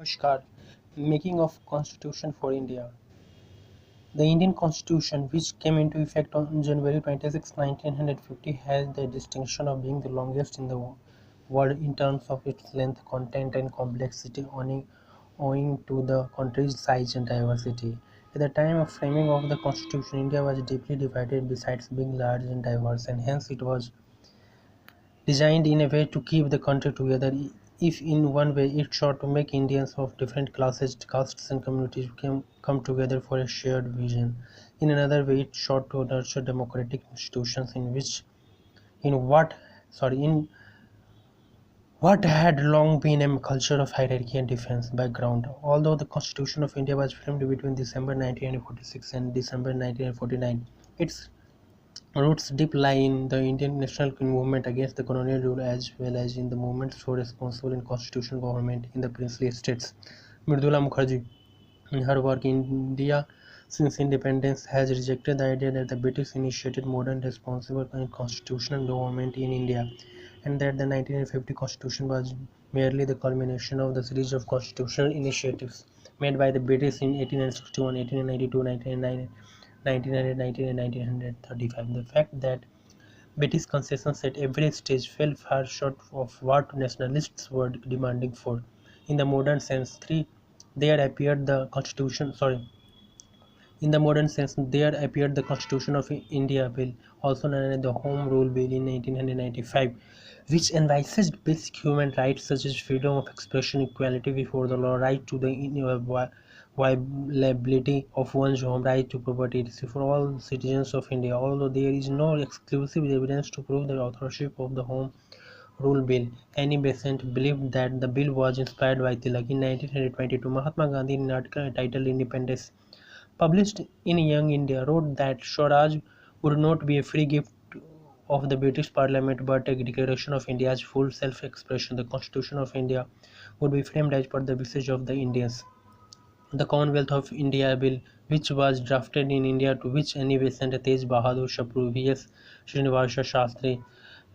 Namaskar. Making of Constitution for India. The Indian Constitution, which came into effect on January 26, 1950, has the distinction of being the longest in the world in terms of its length, content, and complexity, owing to the country's size and diversity. At the time of framing of the Constitution, India was deeply divided besides being large and diverse, and hence it was designed in a way to keep the country together. If in one way it sought to make Indians of different classes, castes and communities come together for a shared vision, in another way it sought to nurture democratic institutions in what had long been a culture of hierarchy and defense background. Although the Constitution of India was framed between December 1946 and December 1949, its roots deep lie in the Indian national movement against the colonial rule as well as in the movements for responsible and constitutional government in the princely estates. Mridula Mukherjee, in her work India since Independence, has rejected the idea that the British initiated modern, responsible and constitutional government in India, and that the 1950 Constitution was merely the culmination of the series of constitutional initiatives made by the British in 1861, 1892, 1900, and 1935. The fact that British concessions at every stage fell far short of what nationalists were demanding for. In the modern sense, there appeared the Constitution. Sorry, in the modern sense, there appeared the Constitution of India Bill, also known as the Home Rule Bill in 1895, which envisaged basic human rights such as freedom of expression, equality before the law, right to the inviolability of one's home, right to property, etc. for all citizens of India. Although there is no exclusive evidence to prove the authorship of the Home Rule Bill, Annie Besant believed that the bill was inspired by Tilak. In 1922, Mahatma Gandhi, in an article titled Independence, published in Young India, wrote that Swaraj would not be a free gift of the British Parliament but a declaration of India's full self-expression. The Constitution of India would be framed as per the wishes of the Indians. The Commonwealth of India Bill, which was drafted in India, to which Annie Besant, Tej Bahadur Shapru, V.S. Srinivasa Shastri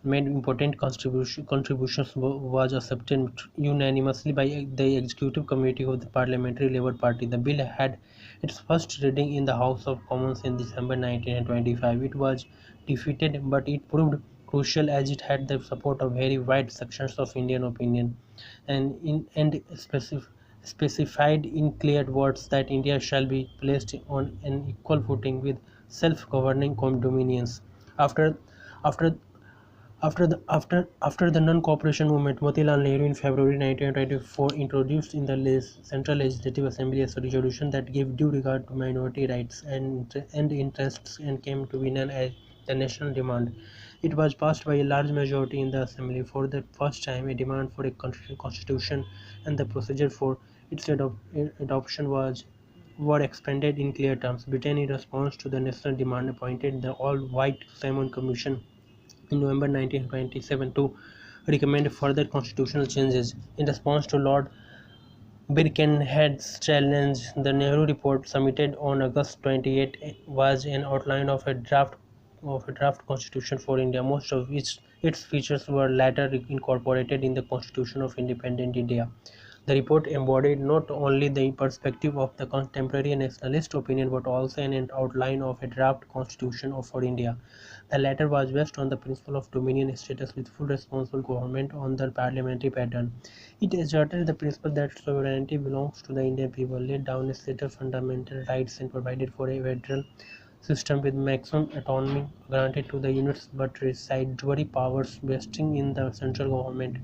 made important contributions, was accepted unanimously by the Executive Committee of the Parliamentary Labour Party. The bill had its first reading in the House of Commons in December 1925. It was defeated, but it proved crucial as it had the support of very wide sections of Indian opinion, and specified in clear words that India shall be placed on an equal footing with self-governing dominions. After after after the non-cooperation movement, Motilal Nehru in February 1924 introduced in the Central Legislative Assembly a resolution that gave due regard to minority rights and interests and came to be known as the National Demand. It was passed by a large majority in the Assembly. For the first time, a demand for a constitution and the procedure for its adoption were expanded in clear terms. Britain, in response to the national demand, appointed the all-white Simon Commission in November 1927 to recommend further constitutional changes. In response to Lord Birkenhead's challenge, the Nehru report submitted on August 28 was an outline of a draft constitution for India, most of which its features were later incorporated in the Constitution of Independent India. The report embodied not only the perspective of the contemporary nationalist opinion but also an outline of a draft constitution for India. The latter was based on the principle of dominion status with full responsible government on the parliamentary pattern. It asserted the principle that sovereignty belongs to the Indian people, laid down a set of fundamental rights, and provided for a federal system with maximum autonomy granted to the units but residuary powers vesting in the central government,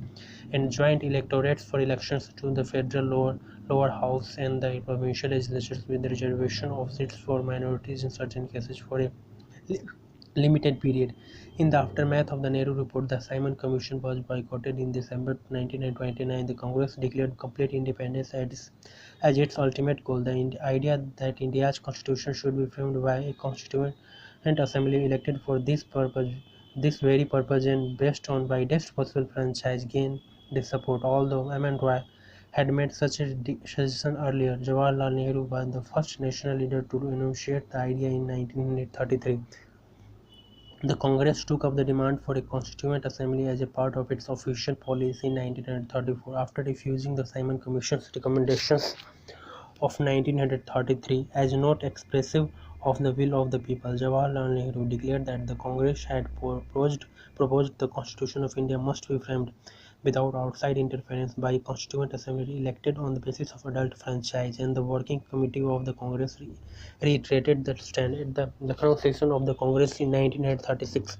and joint electorates for elections to the federal lower house and the provincial legislatures with the reservation of seats for minorities in certain cases for a limited period. In the aftermath of the Nehru report, the Simon Commission was boycotted in December 1929. The Congress declared complete independence as its ultimate goal. The idea that India's constitution should be framed by a constituent assembly elected for this very purpose, and based on widest possible franchise, gained the support. Although M.N. Roy had made such a suggestion earlier, Jawaharlal Nehru was the first national leader to enunciate the idea in 1933. The Congress took up the demand for a Constituent Assembly as a part of its official policy in 1934 after refusing the Simon Commission's recommendations of 1933 as not expressive of the will of the people. Jawaharlal Nehru declared that the Congress had proposed the Constitution of India must be framed without outside interference by a Constituent Assembly elected on the basis of adult franchise, and the Working Committee of the Congress reiterated that stand at the Lucknow session of the Congress in 1936.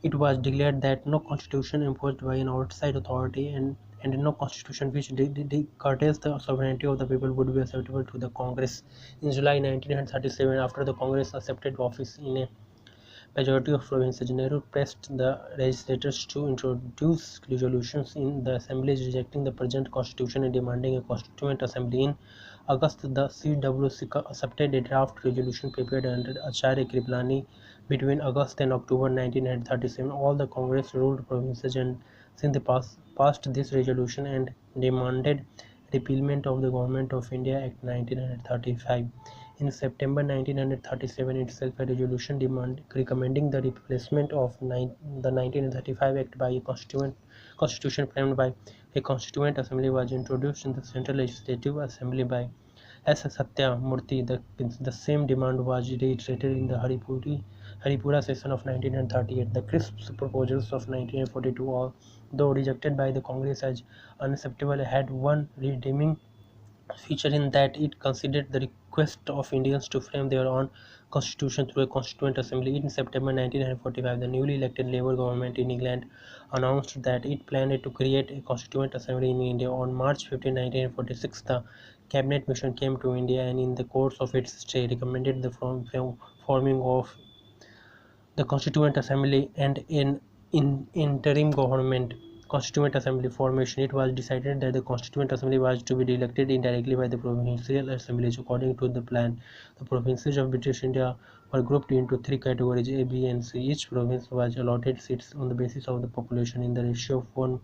It was declared that no constitution imposed by an outside authority and no constitution which curtails the sovereignty of the people would be acceptable to the Congress. In July 1937, after the Congress accepted office in a majority of provinces, Nehru pressed the legislators to introduce resolutions in the assemblies rejecting the present constitution and demanding a constituent assembly. In August, the CWC accepted a draft resolution prepared under Acharya Kripalani. Between August and October 1937, all the Congress-ruled provinces and Sindh passed this resolution and demanded repealment of the Government of India Act 1935. In September 1937 itself, a resolution recommending the replacement of the 1935 Act by a constitution framed by a Constituent Assembly was introduced in the Central Legislative Assembly by S. Satya Murthy. The same demand was reiterated in the Haripura session of 1938. The crisp proposals of 1942, although rejected by the Congress as unacceptable, had one redeeming feature in that it considered the request of Indians to frame their own constitution through a constituent assembly. In September 1945, the newly elected Labour government in England announced that it planned to create a constituent assembly in India. On March 15, 1946, the cabinet mission came to India and in the course of its stay recommended the forming of the Constituent Assembly and in interim government. Constituent Assembly formation. It was decided that the Constituent Assembly was to be elected indirectly by the provincial assemblies. According to the plan, the provinces of British India were grouped into three categories A, B and C. Each province was allotted seats on the basis of the population in the ratio of 1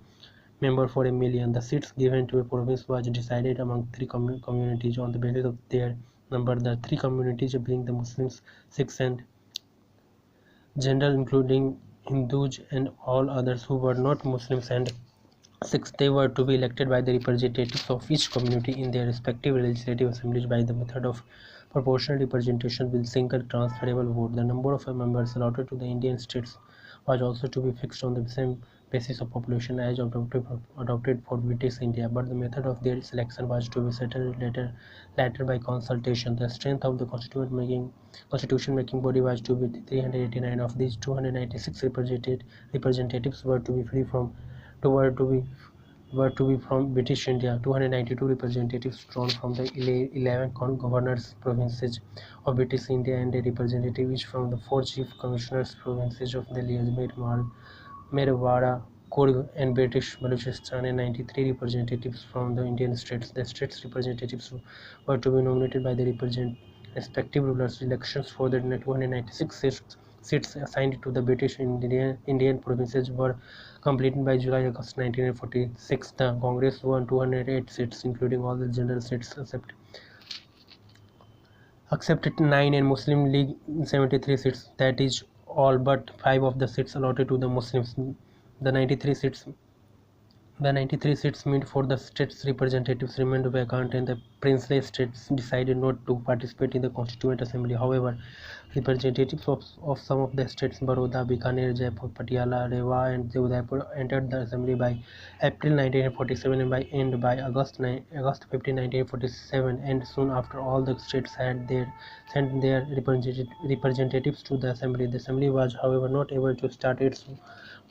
member for a million. The seats given to a province was decided among three communities on the basis of their number. The three communities being the Muslims, Sikhs and general, including Hindus and all others who were not Muslims and Sikhs. They were to be elected by the representatives of each community in their respective legislative assemblies by the method of proportional representation with single transferable vote. The number of members allotted to the Indian states was also to be fixed on the same basis of population as adopted for British India, but the method of their selection was to be settled later by consultation. The strength of the constitution making body was to be 389. Of these, 296 representatives were to be free from were to be from British India, 292 representatives drawn from the 11 governors provinces of British India, and a representative each from the 4 chief commissioners provinces of Delhi, Ajmer, Merwara, Coorg and British Balochistan, and 93 representatives from the Indian states. The states representatives were to be nominated by the respective rulers. Elections for the 296 seats assigned to the British Indian provinces were completed by July-August 1946. The Congress won 208 seats, including all the general seats except 9, and Muslim League 73 seats, that is all but 5 of the seats allotted to the Muslims. The 93 seats meant for the states representatives remained vacant, and the princely states decided not to participate in the Constituent Assembly. However, representatives of some of the states, Baroda, Bikaner, Jaipur, Patiala, Rewa and Udaipur, entered the assembly by April 1947 and by August 15, 1947, and soon after all the states had sent their representatives to the assembly. The assembly was, however, not able to start its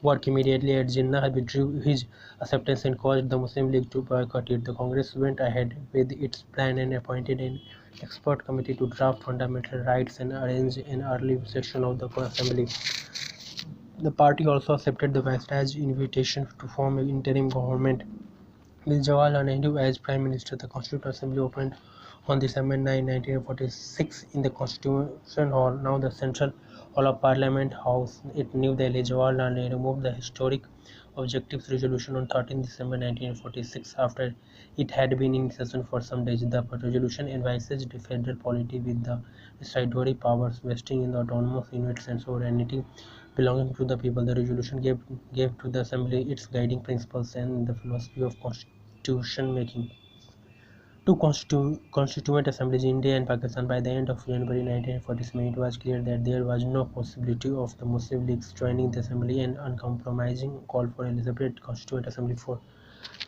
work immediately, as Jinnah withdrew his acceptance and caused the Muslim League to boycott it. The Congress went ahead with its plan and appointed an expert committee to draft fundamental rights and arrange an early session of the assembly. The party also accepted the Viceroy's invitation to form an interim government with Jawaharlal Nehru as Prime Minister. The Constituent Assembly opened on December 9, 1946 in the Constitution Hall, now the Central Hall of Parliament House at New Delhi. Jawaharlal Nehru moved the historic Objectives resolution on 13 December 1946. After it had been in session for some days, the resolution envisaged federal polity with the statutory powers vesting in the autonomous units and sovereignty belonging to the people. The resolution gave to the Assembly its guiding principles and the philosophy of constitution making. Two constituent assemblies in India and Pakistan. By the end of January 1947, it was clear that there was no possibility of the Muslim Leagues joining the assembly, and uncompromising call for a separate constituent assembly for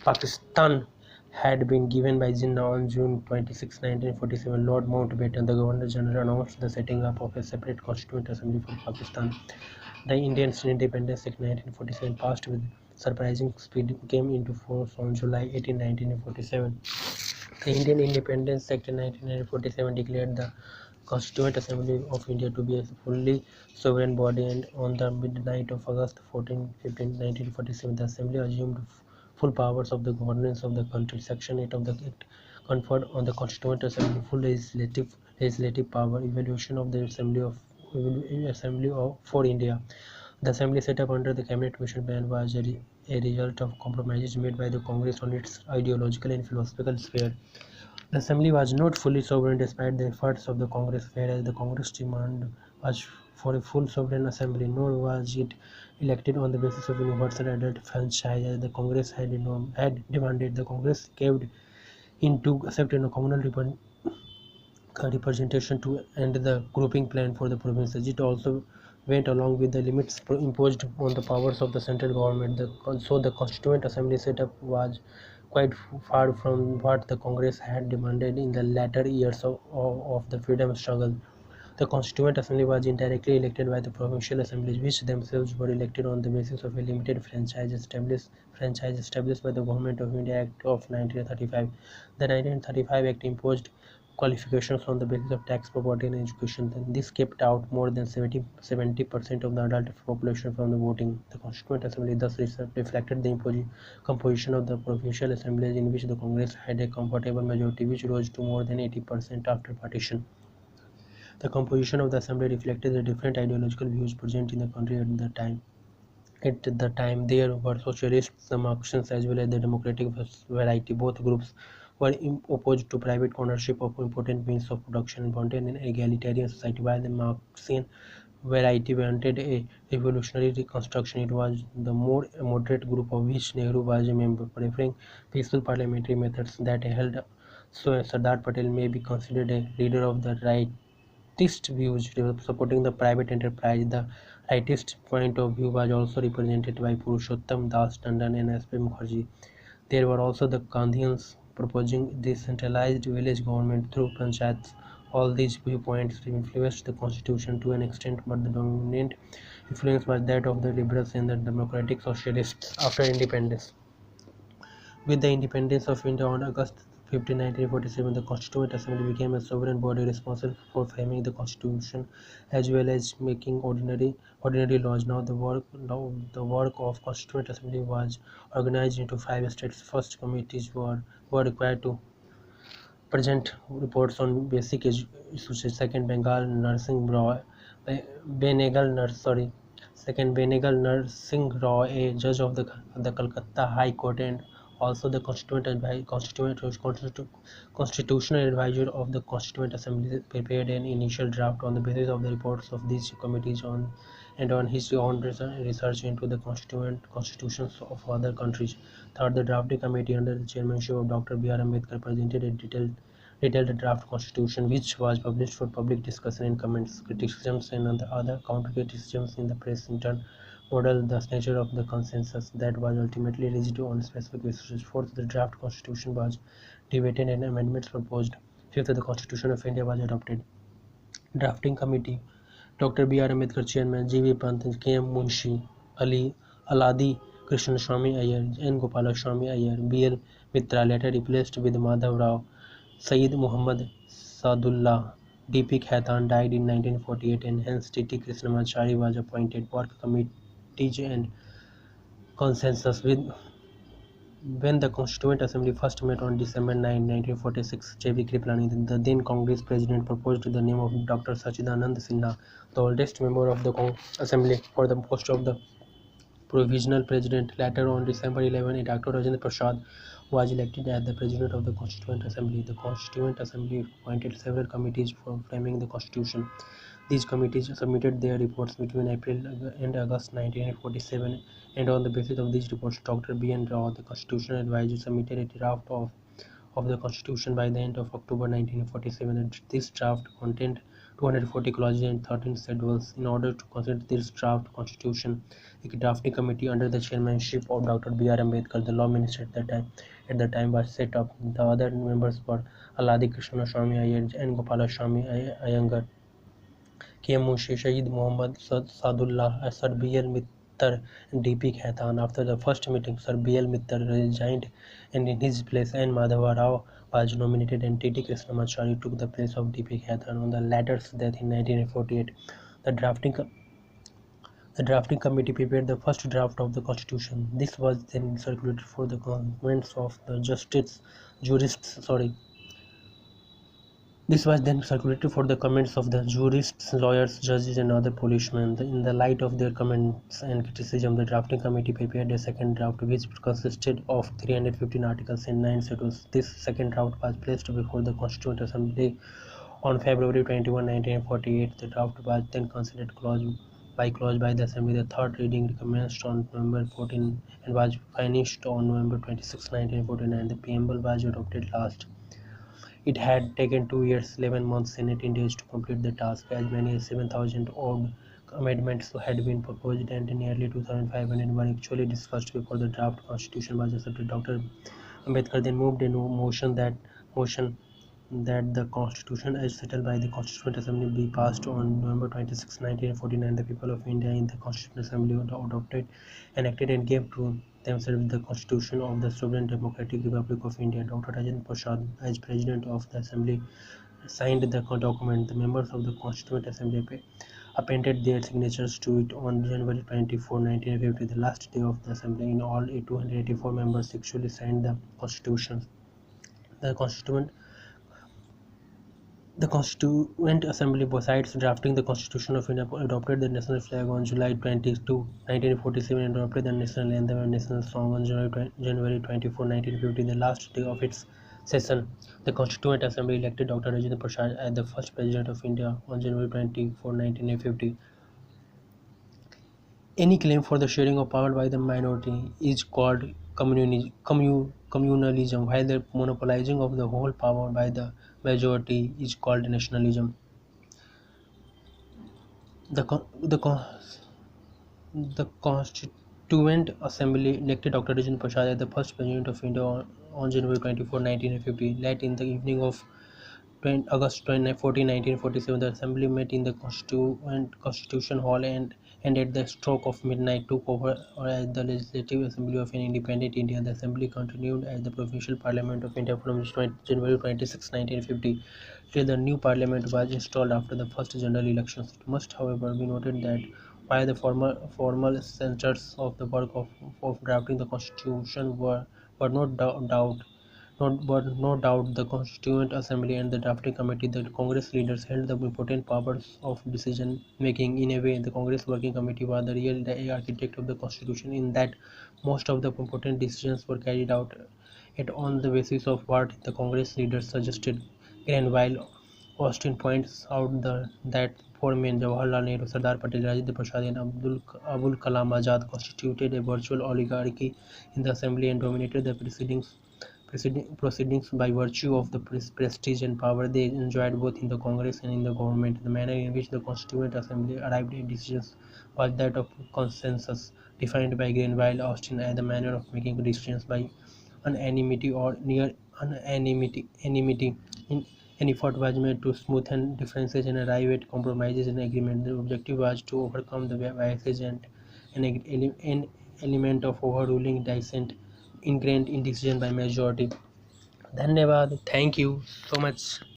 Pakistan had been given by Jinnah on June 26, 1947. Lord Mountbatten, the Governor-General, announced the setting up of a separate constituent assembly for Pakistan. The Indian Independence Act 1947, passed with surprising speed, came into force on July 18, 1947. The Indian Independence Act 1947 declared the Constituent Assembly of India to be a fully sovereign body, and on the midnight of August 15, 1947, the Assembly assumed full powers of the governance of the country. Section 8 of the Act conferred on the Constituent Assembly full legislative power. Evaluation of the Assembly for India. The assembly set up under the Cabinet Mission Plan was a result of compromises made by the Congress on its ideological and philosophical sphere. The assembly was not fully sovereign despite the efforts of the Congress, whereas the Congress demand was for a full sovereign assembly, nor was it elected on the basis of universal adult franchise as the Congress had demanded. The Congress caved in to accept a communal representation to end the grouping plan for the provinces. It also went along with the limits imposed on the powers of the central government. So the Constituent Assembly setup was quite far from what the Congress had demanded in the latter years of the freedom struggle. The Constituent Assembly was indirectly elected by the provincial assemblies, which themselves were elected on the basis of a limited franchise established by the Government of India Act of 1935. The 1935 Act imposed qualifications on the basis of tax, property, and education. This kept out more than 70% of the adult population from the voting. The Constituent Assembly thus reflected the composition of the provincial assemblies, in which the Congress had a comfortable majority, which rose to more than 80% after partition. The composition of the assembly reflected the different ideological views present in the country at the time. At the time, there were socialists, the Marxists, as well as the democratic variety. Both groups were opposed to private ownership of important means of production and wanted an egalitarian society, while the Marxian variety wanted a revolutionary reconstruction. It was the more moderate group of which Nehru was a member, preferring peaceful parliamentary methods that held. So Sardar Patel may be considered a leader of the rightist views, supporting the private enterprise. The rightist point of view was also represented by Purushottam Das Tandon and S.P. Mukherjee. There were also the Gandhians proposing decentralized village government through panchayats. All these viewpoints influenced the constitution to an extent, but the dominant influence was that of the liberals and the democratic socialists after independence. With the independence of India on August 15, 1947, the Constituent Assembly became a sovereign body responsible for framing the constitution as well as making ordinary laws. Now the work of Constituent Assembly was organized into 5 states. First, committees were required to present reports on basic issues. Second, Benegal Narsingh Rao, a judge of the Calcutta High Court and also the constitutional advisor of the Constituent Assembly, prepared an initial draft on the basis of the reports of these committees and on his own research into the constitutions of other countries. Third, the drafting committee under the chairmanship of Dr. B. R. Ambedkar presented a detailed draft constitution, which was published for public discussion and comments. Criticisms and other counter-criticisms in the press in turn modeled the nature of the consensus that was ultimately reached on specific issues. Fourth, the draft constitution was debated and amendments proposed. Fifth, the Constitution of India was adopted. Drafting Committee: Dr. B. R. Ambedkar Chairman, G. V. Pant, K. M. Munshi, Aladi Krishnaswamy Iyer, N. Gopalaswamy Iyer, B. L. Mitra, later replaced with Madhav Rao. Sayyid Muhammad Sadullah. D. P. Khaitan died in 1948, and hence T. T. Krishnamachari was appointed. Work committees and consensus. When the Constituent Assembly first met on December 9, 1946, J. V. Kripalani, the then Congress President, proposed the name of Dr. Sachidanand Sinha, the oldest member of the Assembly, for the post of the provisional president. Later, on December 11, Dr. Rajendra Prasad was elected as the president of the Constituent Assembly. The Constituent Assembly appointed several committees for framing the Constitution. These committees submitted their reports between April and August 1947, and on the basis of these reports, Dr. B.N. Rao, the constitutional advisor, submitted a draft of the Constitution by the end of October 1947. This draft contained 240 clauses and 13 schedules. In order to consider this draft constitution, a drafting committee under the chairmanship of Dr. B.R. Ambedkar, the law minister at the time, was set up. The other members were Alladi Krishnaswamy Iyer and Gopalaswamy Iyengar, K. M. Munshi, Shahid Mohammad Sadullah, Sir B. L. Mittar, and D. P. Khaitan. After the first meeting, Sir B. L. Mittar resigned, and in his place N. Madhava Rao was nominated, and T. T. Krishnamachari took the place of D. P. Khaitan. On the latter's death in 1948, the drafting committee prepared the first draft of the Constitution. This was then circulated for the comments of the jurists. This was then circulated for the comments of the jurists, lawyers, judges, and other policemen. In the light of their comments and criticism, the drafting committee prepared a second draft, which consisted of 315 articles and 9 schedules. This second draft was placed before the Constituent Assembly on February 21, 1948. The draft was then considered clause by clause by the Assembly. The third reading commenced on November 14 and was finished on November 26, 1949. The preamble was adopted last. It had taken 2 years, 11 months, and 18 days to complete the task. As many as 7,000 odd amendments had been proposed, and nearly 2,500 were actually discussed before the draft constitution was accepted. Dr. Ambedkar then moved a motion that the Constitution as settled by the Constituent Assembly be passed on November 26, 1949. The people of India in the Constituent Assembly adopted, enacted, and gave to themselves the Constitution of the Sovereign Democratic Republic of India. Dr. Rajendra Prasad, as President of the Assembly, signed the document. The members of the Constituent Assembly appended their signatures to it on January 24, 1950, the last day of the Assembly. In all, 284 members actually signed the Constitution. The Constituent Assembly, besides drafting the Constitution of India, adopted the national flag on July 22, 1947, and adopted the national anthem and national song on January 24, 1950, the last day of its session. The Constituent Assembly elected Dr. Rajendra Prasad as the first President of India on January 24, 1950. Any claim for the sharing of power by the minority is called communalism, while the monopolizing of the whole power by the majority is called nationalism. The Constituent Assembly elected Dr. Rajendra Prasad as the first President of India on January 24, 1950. Late in the evening of August 14, 1947, the Assembly met in the Constitution Hall and at the stroke of midnight took over as the Legislative Assembly of an independent India. The Assembly continued as the Provincial Parliament of India from January 26, 1950 till the new Parliament was installed after the first general elections. It must, however, be noted that while the formal centers of the work of drafting the Constitution were no doubt the Constituent Assembly and the Drafting Committee, the Congress leaders held the important powers of decision making. In a way, the Congress Working Committee was the real architect of the Constitution, in that most of the important decisions were carried out on the basis of what the Congress leaders suggested. And while Austin points out that four men, Jawaharlal Nehru, Sardar Patel, Rajendra Prasad, and Abul Kalam Azad, constituted a virtual oligarchy in the Assembly and dominated the proceedings by virtue of the prestige and power they enjoyed both in the Congress and in the government. The manner in which the Constituent Assembly arrived at decisions was that of consensus, defined by Grenville Austin as the manner of making decisions by unanimity or near unanimity. An effort was made to smoothen differences and arrive at compromises and agreement. The objective was to overcome the biases and an element of overruling dissent ingrained in decision by majority. धन्यवाद. Thank you so much.